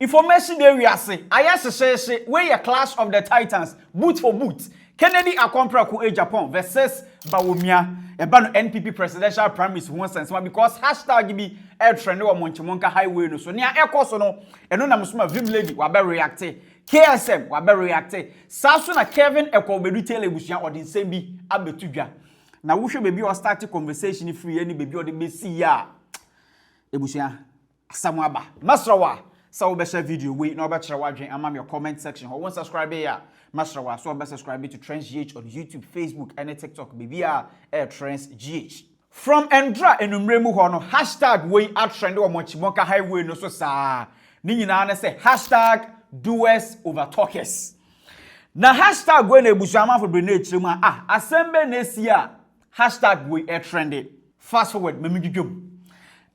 Information there we are say. Ayase we a clash of the titans, boot for boot. Kennedy Akompra Agyapong versus Bawumia. About NPP presidential primaries for one sense because hashtag be air trend or Monchimonka highway no so near air course no and no namusuma vim lady wabe react. KSM wabe react. Sasuna Kevin Eko be retail ebusia or the same be abetudwa. Na wo hwe baby or start a conversation free any baby or the messi ya. Ebusia Samuaba. Masrawa. So be share video we no be share wadwen amam your comment section. Or one subscribe here. Masrawa so be subscribe to Trends GH on YouTube, Facebook and TikTok. Baby air Trends GH. From Endra enumremu ho no hashtag we at trend or Monchimonka highway no so sa. Ni nyina na say hashtag doers over talkers. Na hashtag we na ebusuama for brene chiremu asembe na sia hashtag we air trended. Fast forward memigidwom.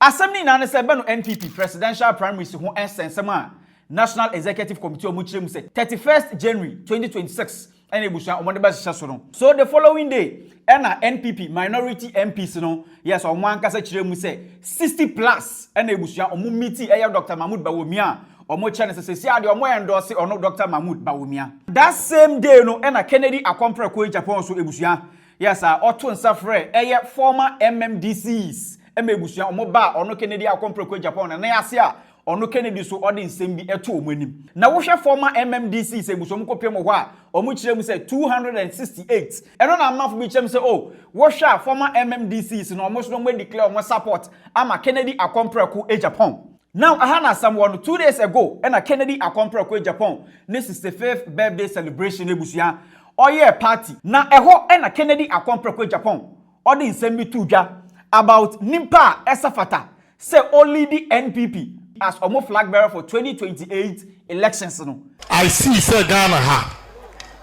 Assembly na se be no NPP presidential primaries ho ensensema National Executive Committee o muchirem say 31st January 2026 and ebusuan omo de ba hyehyɛ no. So the following day na NPP minority MPs no yes omo ankasa kiremu say 60 plus and ebusuan omo meeting Dr. Mahmoud Bawumia omo chane say se ade omo endorse ono Dr. Mahmoud Bawumia. That same day no na Kennedy Akompra Agyapong so ebusuan yes auto nsafre former MMDCs emebusuan omo ba ono Kennedy Akompra Agyapong na yase a ono Kennedy so odi nsem bi eto omanim na wo hwe former MMDC se ebusuan kopem ho a omo kirem say 268 eno na amafo bi kirem say oh wo hwe former MMDC no omo so no declare omo support ama Kennedy Akompra Agyapong. Now ahana someone 2 days ago na Kennedy Akompra Agyapong ne 65th birthday celebration ebusuan oye party na eho na Kennedy Akompra Agyapong odi nsem bi tudwa about Nimpa Esafata say only the NPP as omo flag bearer for 2028 elections no. I see say Ghana ha.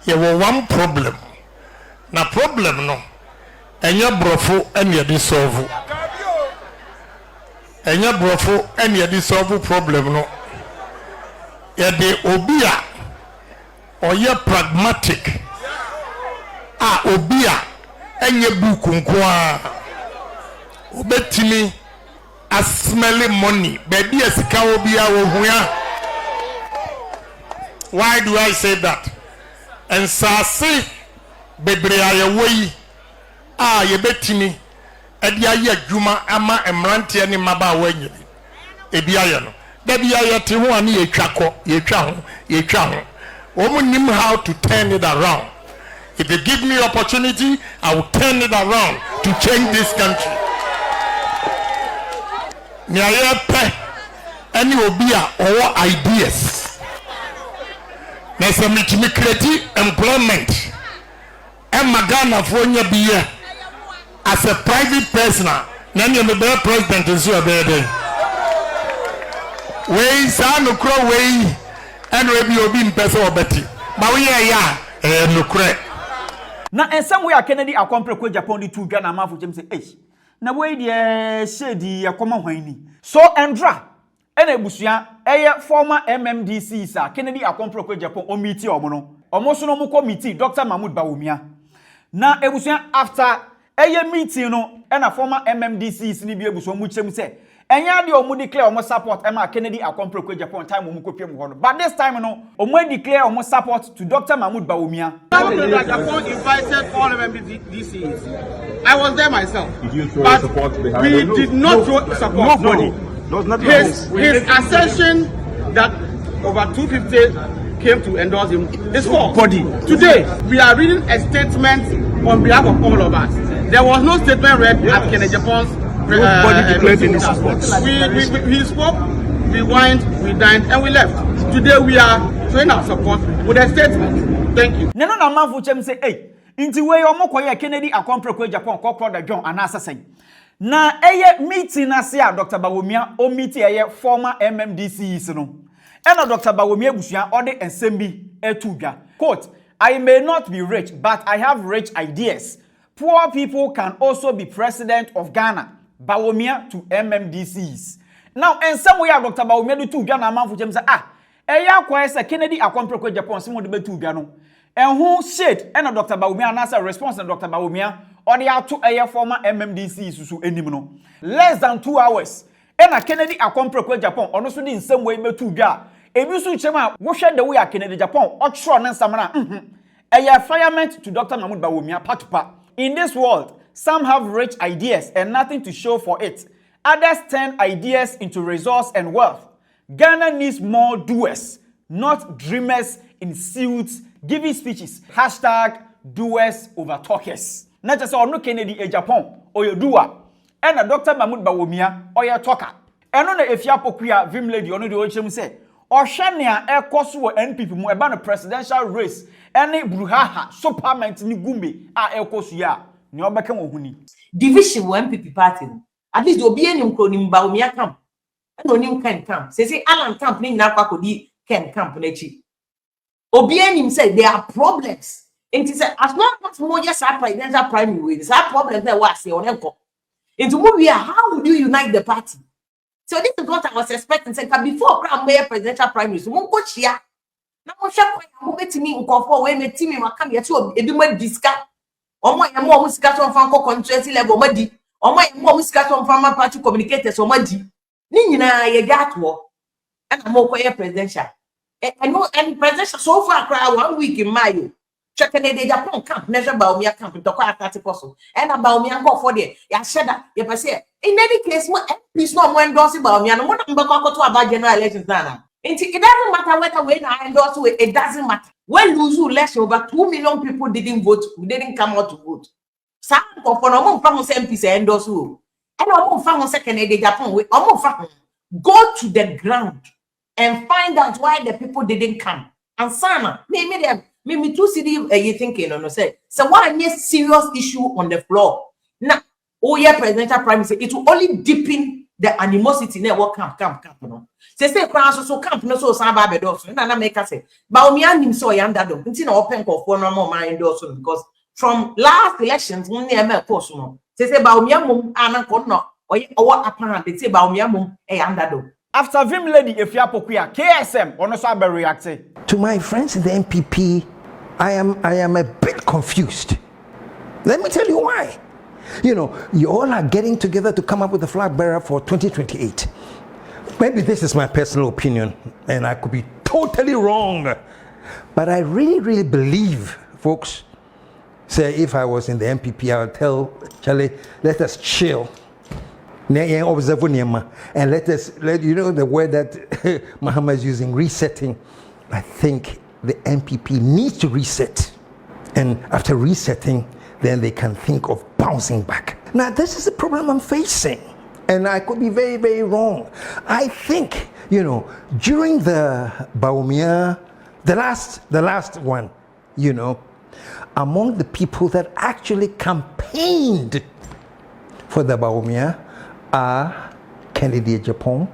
Here was one problem. Na problem no. Enya brofo enya di solve. Enya brofo enya di solve problem no. Ye de obia oye pragmatic. Obia enya buku nkoa. Obetimi a smelly money, baby as Kawobia Wohuya. Why do I say that? And Sasi Bebrea way, ye betini, Edia Juma Ama Emranti and Maba Wenny. Ebiano. Debia Tiwani ye chako, ye chow. Woman knew how to turn it around. If you give me opportunity, I will turn it around to change this country. Nyayepe any obia or ideas. Na some create employment. And Magana for be as a private person. None of the president is your baby. Way son no crow way and we obi in person or Betty. But we are no crack. Now in some way Kennedy Akompra Agyapong the two Ghana man for James say na wey de shedi yakoma hwani so Endra ena ebusuan former MMDCs Kennedy Akompra Agyapong o meet omo no omo so no mo committee Dr. Mahmoud Bawumia na ebusuan after meeting no ena former MMDCs ni bi ebusuan mu kyem se enya de omo declare omo support ema Kennedy Akompra Agyapong time omo kopiem ho no but this time no omo declare omo support to Dr. Mahmoud Bawumia. Agyapong invited all MMDCs. I was there myself. Did you throw support behind we did not throw support. Nobody. His assertion that over 250 came to endorse him is false. Today, we are reading a statement on behalf of all of us. There was no statement read at Kennedy Agyapong's nobody declared any support. We spoke, we wined, we dined, and we left. Today, we are showing our support with a statement. Thank you. Neno na manfo chem say, hey, inti wey omokoye Kennedy Akompra Agyapong kokro da John anasa sen. Na meeting ase a Dr. Bawumia o meeting former MMDCs no. Ena Dr. Bawumia busuan ode ensem bi etudwa. Quote, I may not be rich, but I have rich ideas. Poor people can also be president of Ghana. Bawumia to MMDCs. Now, and somewhere Dr. Bawumia do two Ghana man for them say kwa say Kennedy Akompra Agyapong se mo de betu Ghana. And who said and Dr. Bawumia answer response to Dr. Bawumia or the out former MMDC susu enim no. Less than 2 hours. And Kennedy Akompra Agyapong ono so di nsem we betu dwa Ebi so chema wo hwe the way Kennedy Agyapong otro ne nsamana a fireman to Dr. Mahmoud Bawumia patupa. In this world, some have rich ideas and nothing to show for it. Others turn ideas into resource and wealth. Ghana needs more doers, not dreamers in suits giving speeches. Hashtag doers over talkers. Not just no Kennedy Agyapong or your doer. And a Dr. Mahmoud Bawumia or your talker. And on the Agyapong Vim lady on the Ochem say, or Shania Air Kosu NPP mo about a presidential race. Any bruhaha so parliament ni gumbe a Air Kosu ya. Ni obeka mo huni. Division NPP party. At least obi enim kronim Bawumia camp. And onim Ken camp. Say Alan camp ni na kwakodi Ken camp nechi. Obi enim say there are problems. And he said as long as more just presidential primary ways, that problems there was say on enko. Into movie how would you unite the party? So this is what I was expecting. Say before Crown Mayor presidential primaries, we won't go here. Now we shall go to me in comfort when the team will come here to a bit discuss. Or my more discuss on Franco constituency level, muddy. Or my more discuss on farmer party communicators or muddy. Nina, ye got war. And I'm more quiet presidential. And presidential so far cry 1 week in Mayo. Checking the Agyapong camp, measure Bawumia camp in Tokwa 30%. And about Bawumia go for there. Ya said that, you say. In any case, more MPs no more endorsing Bawumia. No more to about general elections now. It doesn't matter whether when I endorse it doesn't matter. When lose less over 2 million people didn't vote, didn't come out to vote. Some for no more from MPs endorse who. And no more from second Agyapong. We almost go to the ground and find out why the people didn't come. And Sana, maybe 2 city you thinking on say. So one serious issue on the floor. Now, oh yeah, presidential prime minister, it will only deepen the animosity network camp, no. Say France so camp no so samba bedos. Na make us say. Bawumia nim so yanda do. Nti na open call for no more mind also because from last elections when near me post no. Say Bawumia mum ananko no. Or apparent they say Bawumia mum yanda do. After Vim lady Agyapong KSM on also be reacting. To my friends in the NPP, I am a bit confused. Let me tell you why. You know, you all are getting together to come up with a flag bearer for 2028. Maybe this is my personal opinion, and I could be totally wrong. But I really believe, folks, say if I was in the NPP, I would tell Charlie, let us chill. And let you know the word that Muhammad is using, resetting. I think the NPP needs to reset. And after resetting, then they can think of bouncing back. Now, this is the problem I'm facing. And I could be very wrong. I think, you know, during the Bawumia, the last one, you know, among the people that actually campaigned for the Bawumia are Kennedy Agyapong,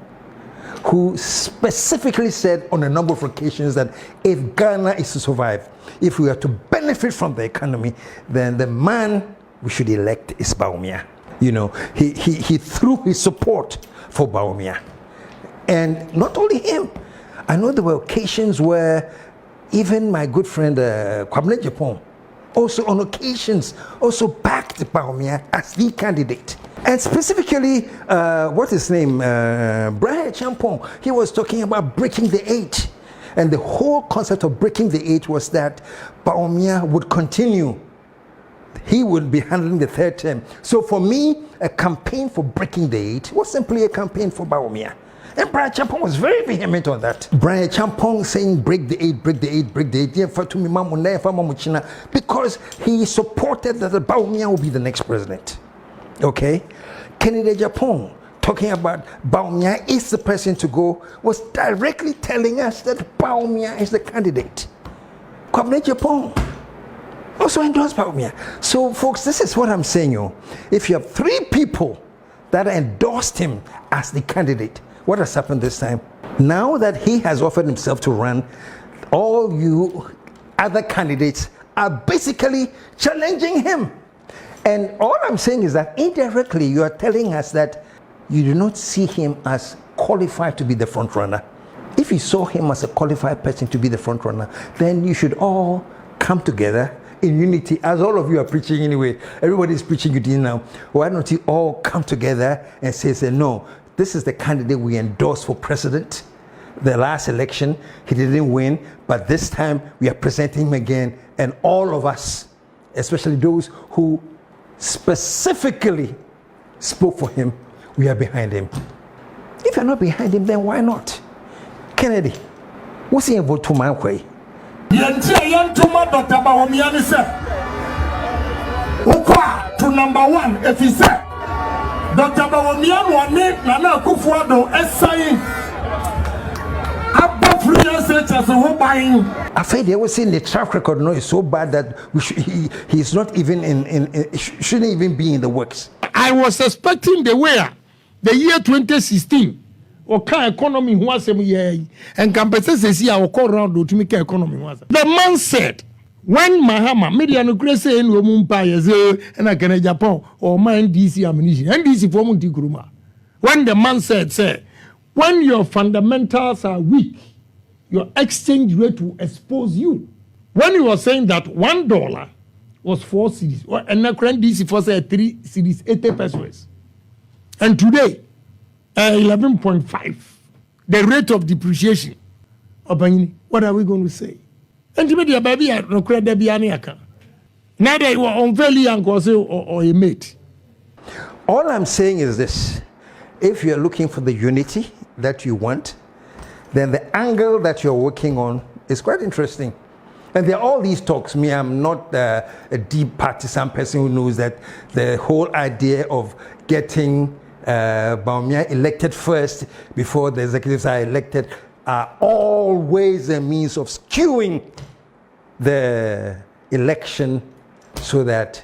who specifically said on a number of occasions that if Ghana is to survive, if we are to benefit from the economy, then the man we should elect is Bawumia. You know, he threw his support for Bawumia. And not only him, I know there were occasions where even my good friend Kwabena Agyapong also on occasions also backed Bawumia as the candidate. And specifically, what's his name? Brian Champong, he was talking about breaking the 8. And the whole concept of breaking the 8 was that Bawumia would continue. He would be handling the 3rd term. So for me, a campaign for breaking the 8 was simply a campaign for Bawumia. And Brian Champong was very vehement on that. Brian Champong saying break the 8, break the 8, break the 8, because he supported that the Bawumia will be the next president. Okay? Kennedy Agyapong talking about Bawumia is the person to go was directly telling us that Bawumia is the candidate. Kwabena Agyapong also endorsed Bawumia. So folks, this is what I'm saying, you. If you have 3 people that endorsed him as the candidate, what has happened this time? Now that he has offered himself to run, all you other candidates are basically challenging him. And all I'm saying is that indirectly you are telling us that you do not see him as qualified to be the front runner. If you saw him as a qualified person to be the front runner, then you should all come together in unity, as all of you are preaching anyway. Everybody is preaching unity now. Why don't you all come together and say no, this is the candidate we endorse for president, the last election, he didn't win, but this time we are presenting him again, and all of us, especially those who specifically spoke for him, we are behind him. If you're not behind him, then why not? Kennedy, what's your vote to my way? Dr. Bawumia to number one, if he said Dr. Bawumia wanted Nana Kufuado essaying above 3 years as a whole buying. I feel they were saying the track record no is so bad that he's not even shouldn't even be in the works. I was expecting the year 2016. Oka economy was and compensation see our call round to make economy was. The man said when Mahama media no crazy in Lumumpa and I can Agyapong or my NDC ammunition NDC for Muntikuruma. When the man said, say, when your fundamentals are weak, your exchange rate will expose you. When he was saying that $1 was 4 cedis, and the current DC for say 3 cedis 80 pesos, and today 11.5, the rate of depreciation. What are we going to say? And to me, the baby, no credit be any account. Neither you are unfairly or a mate. All I'm saying is this: if you're looking for the unity that you want, then the angle that you're working on is quite interesting. And there are all these talks. Me, I'm not a deep partisan person who knows that the whole idea of getting Bawumia elected first before the executives are elected are always a means of skewing the election so that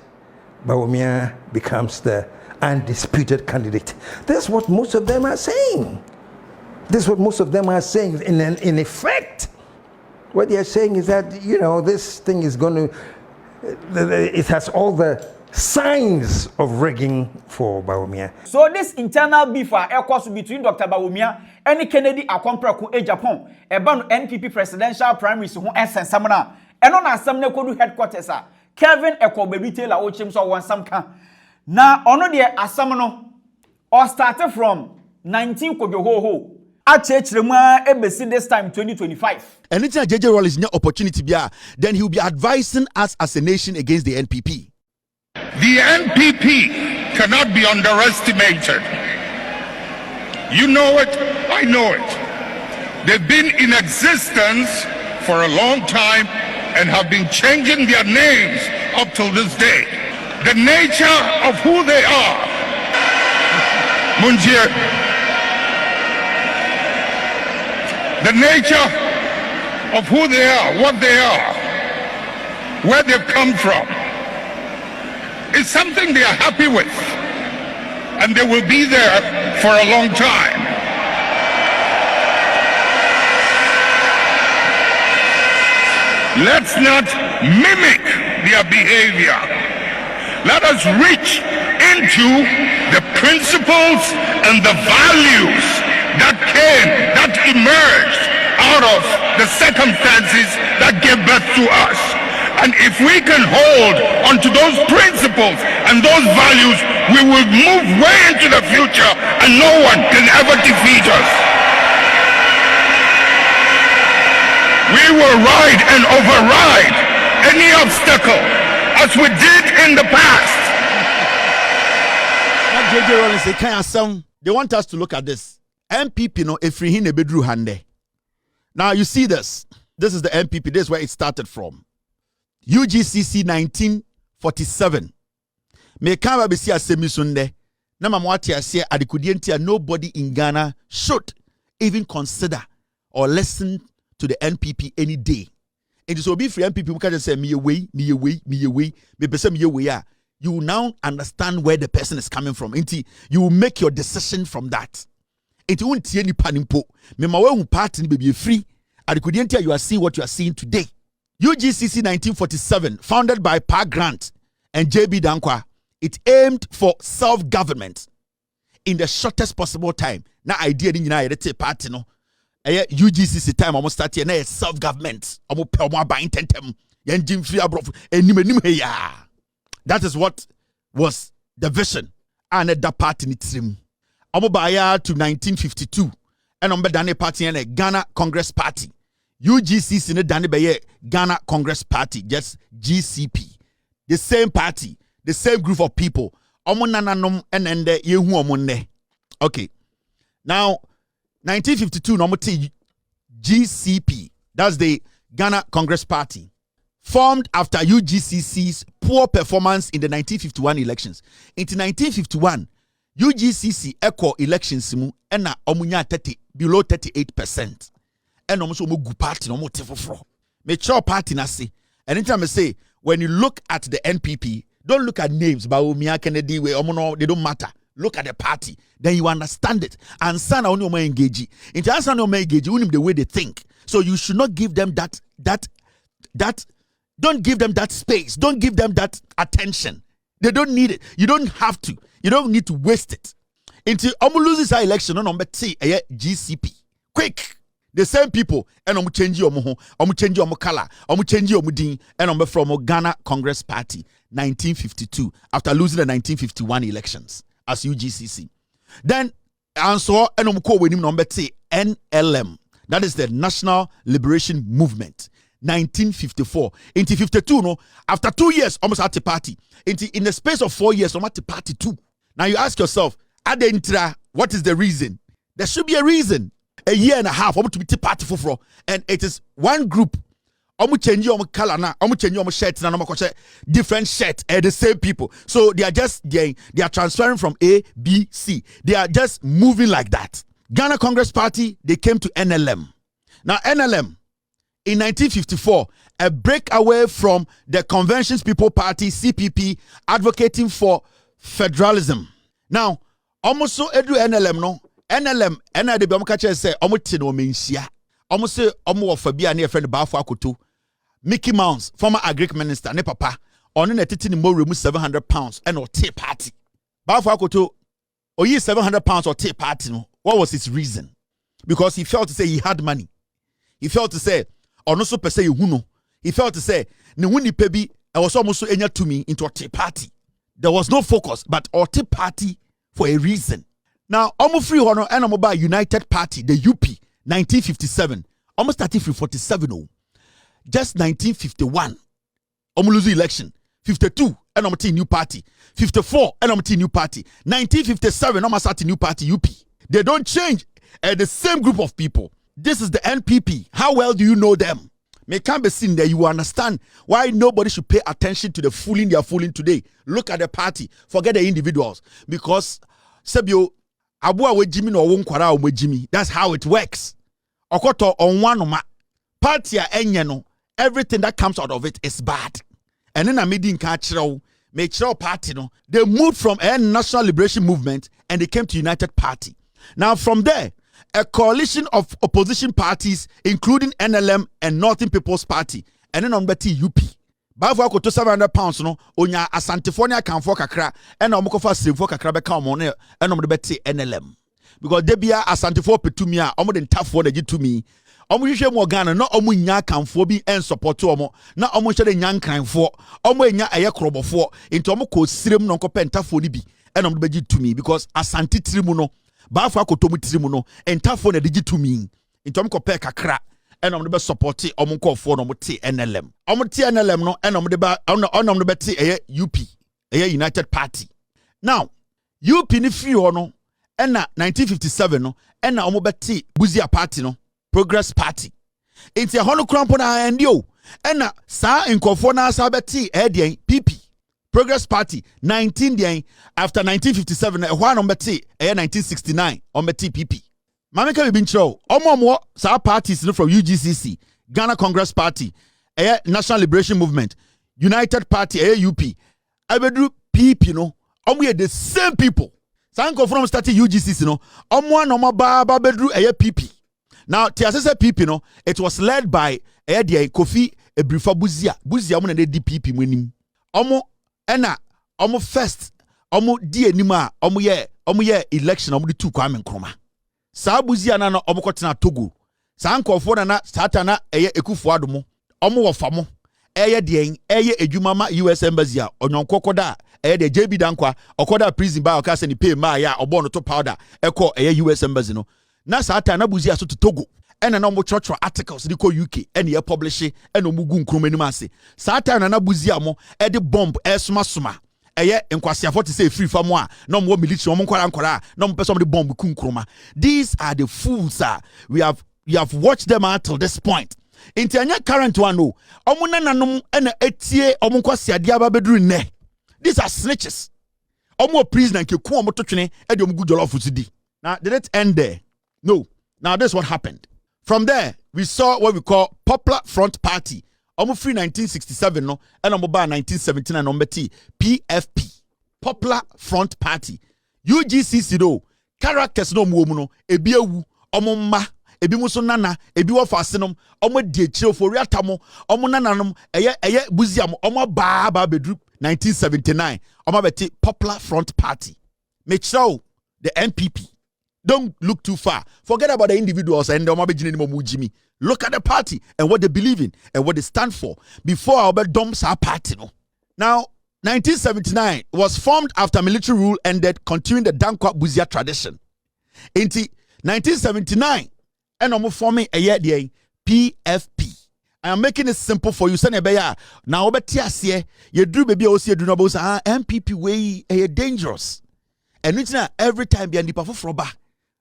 Bawumia becomes the undisputed candidate. That's what most of them are saying. This is what most of them are saying. In effect, what they are saying is that, you know, this thing is going to, it has all the signs of rigging for Bawumia. So this internal beef between Dr. Bawumia and Kennedy Akomprako Agyapong, about NPP presidential primaries who essence samana, and on some Nekodu headquarters, Kevin Ekobebi Taylor Ochim so one some can. Now, ono de asamano or started from 19 Kojoho. At church ebesi this time 2025. Anytime JJ Roll is an opportunity, then he will be advising us as a nation against the NPP. The NPP cannot be underestimated. You know it, I know it. They've been in existence for a long time and have been changing their names up till this day. The nature of who they are, Munjir, the nature of who they are, what they are, where they've come from, is something they are happy with, and they will be there for a long time. Let's not mimic their behavior. Let us reach into the principles and the values that emerged out of the circumstances that gave birth to us. And if we can hold onto those principles and those values, we will move way into the future and no one can ever defeat us. We will ride and override any obstacle as we did in the past. They want us to look at this. MPP no efrihin ebedru hande. Now you see this. This is the MPP. This is where it started from. UGCC 1947. Me kama besi asemi sunde. Na mamwati ase adikudientia nobody in Ghana should even consider or listen to the NPP any day. It is obi free NPP can just say me away. Me pese me away. You will now understand where the person is coming from. You will make your decision from that. It won't see any panimpo. Me mawe party be free. Adikudientia you are seeing what you are seeing today. UGCC 1947, founded by Pa Grant and JB Dankwa, it aimed for self-government in the shortest possible time. Na idea in United Party no. UGCC time almost start here. Na self-government. That is what was the vision. And that party in its rim. To 1952. and on Dane Party and Ghana Congress Party. UGCC ne Dane Beye Ghana Congress Party, just GCP. The same party, the same group of people. Omonananom enende yehu omonne. Okay. Now 1952 nomoti GCP. That's the Ghana Congress Party. Formed after UGCC's poor performance in the 1951 elections. In 1951, UGCC echo elections mu ena omunya 30 below 38%. And almost omu party no more tifofro. Mature party na say. And anytime I say, when you look at the NPP, don't look at names, Bawumia, Kennedy, they don't matter. Look at the party, then you understand it. And son only oma engage. Into answer no engage, the way they think. So you should not give them that. Don't give them that space. Don't give them that attention. They don't need it. You don't have to. You don't need to waste it. Until omu loses our election, no number T, GCP. Quick. The same people, and omu change omu change omu color, omu change omu din, and omu from Ghana Congress Party, 1952, after losing the 1951 elections as UGCC. Then, answer, and omu ko wenim number T, NLM. That is the National Liberation Movement. 1954. Into 52, no, after 2 years, almost at the party. In the space of 4 years, almost at the party too. Now you ask yourself, Adentra, what is the reason? There should be a reason. A year and a half, to be party for, and it is one group. Change your color na, change your shirts na, different shirts, the same people. So they are just they are transferring from A, B, C. They are just moving like that. Ghana Congress Party, they came to NLM. Now NLM, in 1954, a breakaway from the Conventions People Party, CPP, advocating for federalism. Now, almost so edu NLM no, NLM, de be omkache say omote no mensia. Omo say omo wo fabia na friend Bafo Akoto. Mickey Mouse, former agric minister, ne papa, on a titi ni mo remove £700 and or tea party. Bafo Akoto, or ye £700 or tea party no. What was his reason? Because he felt to say he had money. He felt to say, or no so per se huno. He felt to say, ne wuni pebi, I was almost so enya to me into a tea party. There was no focus, but a tea party for a reason. Now, almost free honor and mobile United Party, the UP, 1957. Almost started from 47. Oh. Just 1951. Almost lose the election. 52, and I'm a new party. 54, and I'm a new party. 1957, I'm a new party, UP. They don't change. The same group of people. This is the NPP. How well do you know them? May can't be seen there. You understand why nobody should pay attention to the fooling they are fooling today. Look at the party. Forget the individuals. Because Sebio, Abua we Jimmy no wonkwara we Jimmy. That's how it works. Okoto on one ma party no. Everything that comes out of it is bad. And then a meeting catch make sure party no. They moved from a National Liberation Movement and they came to United Party. Now from there, a coalition of opposition parties, including NLM and Northern People's Party, and then on Betty UP. Bafo akoto £700 no, onya Asantefonia kanfo kakra, and omokofa simfo kakra beka omone, and omo Betty NLM. Because debia Asantefo petumia, omo den tafo na jitumi. Omo hwehwe mo Ghana na omo nya kanfo bi en support omo, na omo hwe de nya nkranfo, omo enya eye krobofo, into omo ko sirem no nkopɛ ntafo ni bi, and omo beji to me because Asante tirimu no. Bafo akoto mu tirimu no entafo na digi to me intom ko pe kakra ena mo de be support omo nkofo no mo te NLM omo te NLM no ena mo de ba onom no be te UP United Party. Now UP ni free ho no ena 1957 no ena omo be te Buzia Party no Progress Party enti ho no krampo na andi o ena sa nkofo na sa be te PP Progress Party 19 day after 1957 one number T 1969 on the TPP. Mamika been show omo sa parties from UGCC, Ghana Congress Party, National Liberation Movement, United Party, UP. Abedu PP no, omo the same people. Sanko from starting UGCC no, omo ba bedru PP. Now TSS PP no, it was led by Kofi Ebrifa Buzia omo na DPP mwenim. Ena omo first omo di enima omo ye election omo di tu Kwame Nkrumah saa Buzia na omo kotena Togo saa nkofo na satana Ekufu Adomo omo wo famo de edwuma ma US embassy a onyonko koda de JB Dankwa okoda prison ba okase ni pay ma ya obo no to powder US embassy no na saa time na Busia so to Togo and na mo church articles di ko UK and ye publish and no mugu nkroma nim ase saa time na Busia mo e de bomb e soma eye nkwasiafo te say free fam a na mo military mo nkwara na mo person de bomb ku nkroma. These are the fools we have watched them until this point. Inti anya current one no omo nananom na etie omo nkwasiade aba beduru ne. These are snitches. Omo prisoner nke ku omo totwene e de omo gu jollof di. Now did it end there? No. Now this is what happened. From there we saw what we call Popular Front Party. Omo free 1967 no and omo ba 1979 number T PFP. Popular Front Party. UGCC do characters no mu no ebi ewu omo mma ebi muso nana ebi wo fasenom omo die chiro for riatamo omo nananom eye buziam omo ba bedru 1979 omo beti Popular Front Party. Make sure the NPP. Don't look too far. Forget about the individuals and the Jimmy. Look at the party and what they believe in and what they stand for before our dumps our party. No? Now, 1979 was formed after military rule ended, continuing the Dankwa Buzia tradition. In 1979, and I'm forming a year PFP. I am making it simple for you. Now, you do baby MPP way dangerous. And it's not every time be a nipa fofroba.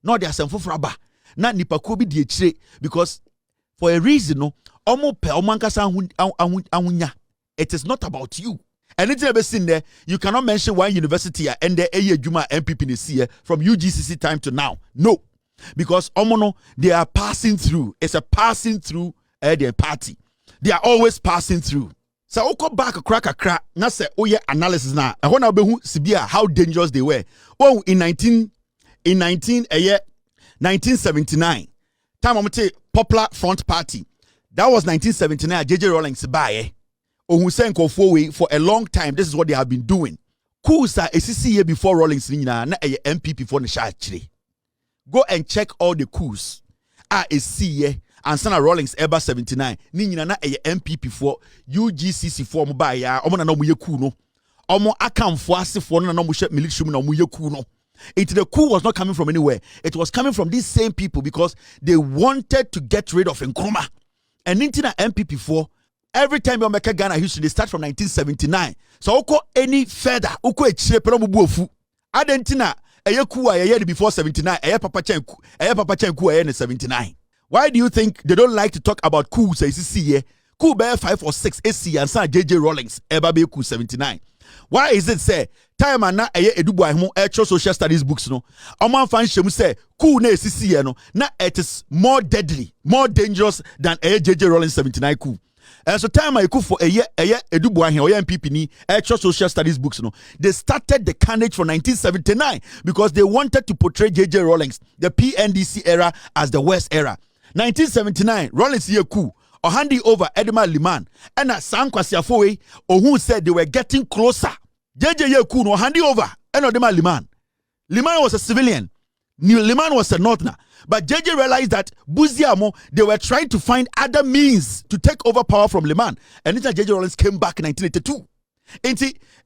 No, there are some fofroba. Not nipa kobi di echire because for a reason no omo pe omankasa ahunya. It is not about you. And it's never seen there. You cannot mention one university and the Juma MPP in from UGCC time to now. No, because omono they are passing through. It's a passing through their party. They are always passing through. So oko back a crack na say oye analysis na e hona be hu sibia how dangerous they were. Oh in 1979 time omte Popular Front Party. That was 1979 JJ Rawlings bae. Ohun say nkofo we for a long time this is what they have been doing. Kusa esisi year before Rawlings na MPP for the sha chire. Go and check all the coups. Esi and Sana Rawlings ever 79 ni nyina na MPP for UGCC for mo ba ya omo na no mo yeku no omo akamfo asefo no na mo hye military na mo yeku no. The coup was not coming from anywhere. It was coming from these same people because they wanted to get rid of Nkrumah. And into the MPP for every time you make a Ghana history, they start from 1979. So oko any further oko echire pero mo buofu adentina eye coup aye before 79 eye papa chenku aye in 79. Why do you think they don't like to talk about coups? Say see coup bear 5 or 6 AC and San JJ Rawlings eba be coup 79. Why is it say time and na edubu ahmo social studies books no oman fan shemu say coup na esisi no na it is more deadly, more dangerous than JJ Rawlings 79 coup. And so time I coup for edubu ahmo MPP ni social studies books no. They started the carnage for 1979 because they wanted to portray JJ Rawlings, the PNDC era, as the worst era. 1979 Rawlings ye coup or handing over Edema Liman and San Kwasiafoe or who said they were getting closer. JJ Yeku no handing over and Edema Liman. Liman was a civilian. Liman was a northerner. But JJ realized that Buziamo, they were trying to find other means to take over power from Liman. And then JJ Rawlings came back in 1982.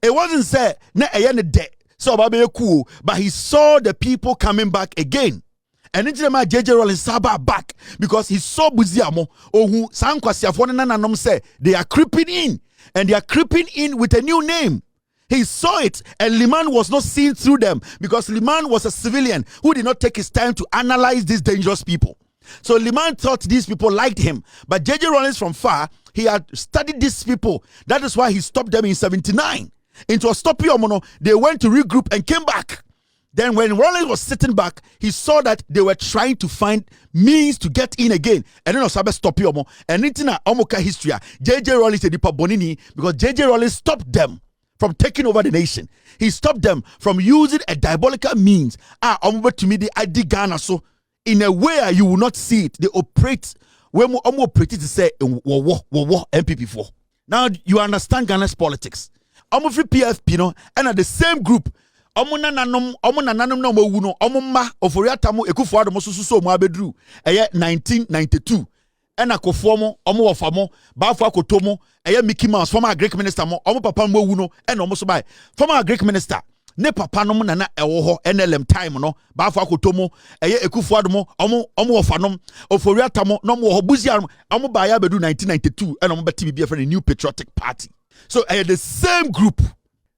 It wasn't said na ayene de so Yeku, but he saw the people coming back again. And then JJ Rawlings saba back because he saw Buziamo who San Kwasiafo nananom say they are creeping in and they are creeping in with a new name. He saw it and Liman was not seen through them because Liman was a civilian who did not take his time to analyze these dangerous people. So Liman thought these people liked him, but JJ Rawlings from far, he had studied these people. That is why he stopped them in 79. Into a stopiomono, they went to regroup and came back. Then when Rawlings was sitting back, he saw that they were trying to find means to get in again. And then Osabe stop yomo. And in Omoka history, JJ Rawlings said bonini because JJ Rawlings stopped them from taking over the nation. He stopped them from using a diabolical means. To me, they ID Ghana so in a way you will not see it. They operate when we operate to say MPP for. Now you understand Ghana's politics. Free PFP no and at the same group. Omo nananom no mawu no omo ma oforiatamu ekufuado mo sususo mo abedru 1992 ena kofomo omo wofamo bafo akotomo Mickey Mouse former Greek minister mo omo papa mawu no ena omo so bai former Greek minister ne papa no na ewo ho NLM time no ba fa akotomo eye ekufuado mo omo wofanom oforiatamo no mo ho buzia omo ba ya bedu 1992 and omo beti bibia for the New Patriotic Party. So the same group.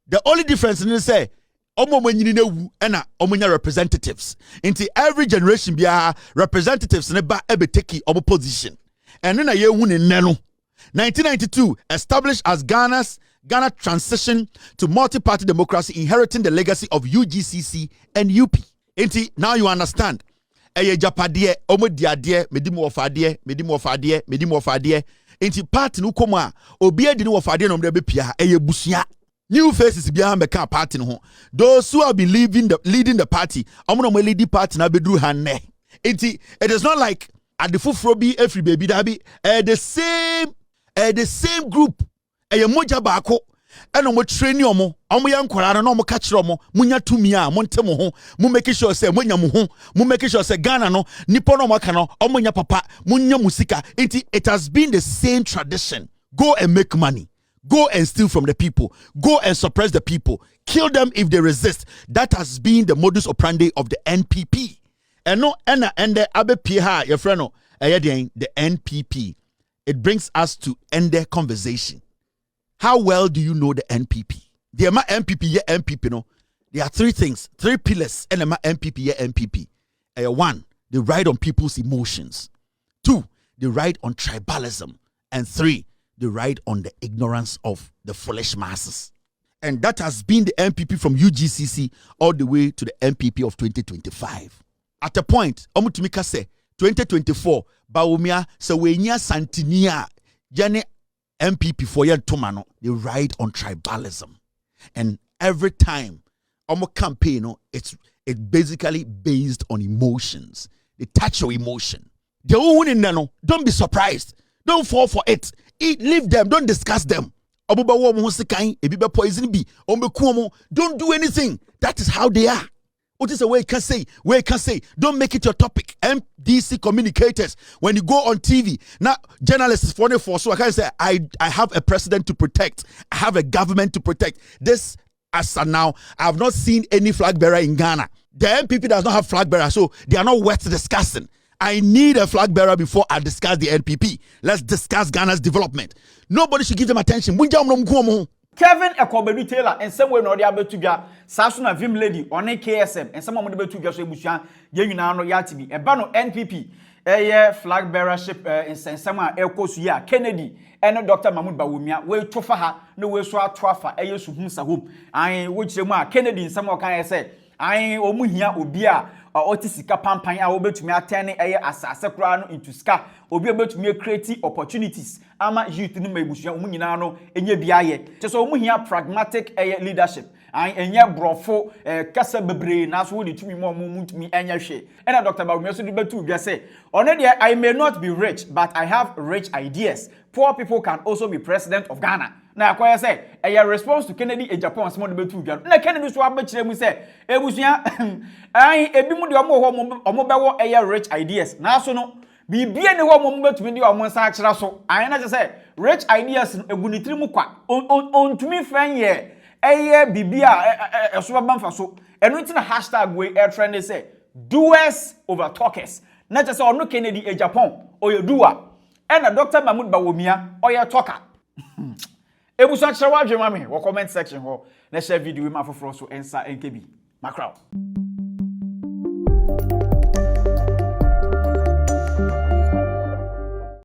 The only difference is say omo manyini na wu na omo nya representatives. Into every generation bia representatives ne ba ebeteki omo position. And na ye wu ne no 1992 established as Ghana transition to multi-party democracy, inheriting the legacy of UGCC and UP. Now you understand. Eye Japadie, omo diadie, medimu ofadie. Inti party no koma, obi edi no ofadie no mde pia, eye busia. New faces behind the party no. Those who have been leading the party, omo no lead the party na bedru hanne. Inti, it is not like at the fufrobi every baby dabi, the same group. Eye moja baako eno mo train omo ya nkwara no mo ka kire omo munya tumi a mo ntem ho mo make sure say monya mo ho mo make sure say Ghana no nipo no mo ka no omonya papa munya musika. It has been the same tradition. Go and make money, go and steal from the people, go and suppress the people, kill them if they resist. That has been the modus operandi of the NPP. And no ena ende abe pie ha your friend no the NPP. It brings us to end their conversation. How well do you know the NPP? The NPP, no. There are three things, three pillars. And the NPP. One, they ride on people's emotions. Two, they ride on tribalism. And three, they ride on the ignorance of the foolish masses. And that has been the NPP from UGCC all the way to the NPP of 2025. At a point, Omutumika say 2024, Bawumia, Sawenya Santinia, Jane NPP for your tomano, they ride on tribalism. And every time our campaign, it's basically based on emotions. They touch your emotion. They don't be surprised. Don't fall for it. Leave them. Don't discuss them. Don't do anything. That is how they are. What is the way you can say? Where you can say? Don't make it your topic. MDC communicators, when you go on TV, now journalists for so I can say I have a president to protect. I have a government to protect. This as of now, I have not seen any flag bearer in Ghana. The NPP does not have flag bearer, so they are not worth discussing. I need a flag bearer before I discuss the NPP. Let's discuss Ghana's development. Nobody should give them attention. Kevin Ekobedi Taylor and some way no dia betubia Sasuna Vim lady on KSM and some of the betubia so ebusuan ye nyina no yatibi e ba no NPP flag bearership in Sensama Elkosu ya Kennedy and Dr. Mahmoud Bawumia we tofa ha no we so atoafa suhum sahom an wo kiremu a Kennedy in some kan say an omuhia obi a otisika pampan a obetumi atene asase kura no into ska obi obetumi create opportunities ama youth no mabusuan omunyina no enye biaye so omuhia pragmatic leadership an enye brofo kasa bebre na so wo tumi mo mutumi enye hwe and Dr. Bawumia so betu dwa say I may not be rich but I have rich ideas. Poor people can also be president of Ghana. Now, I say, a response to Kennedy Agyapong small debate to Ghana. Na Kennedy so abechire mu say, ebusuan ai ebimu de omo be rich ideas. Na so no bibia ne ho omo betumi de omo nsa akira so. Ai na say rich ideas egunitiri mu kwa. Ontumi fan ye bibia so bamfa so. Eno nti na hashtag we trend say doers over talkers. Na say ono Kennedy Agyapong oyo doer. And Dr. Mahmoud Bawumia oyo talker. Ebusa chira wa dwema me wo comment section ho na share video we ma foforo so ensa NKB macro.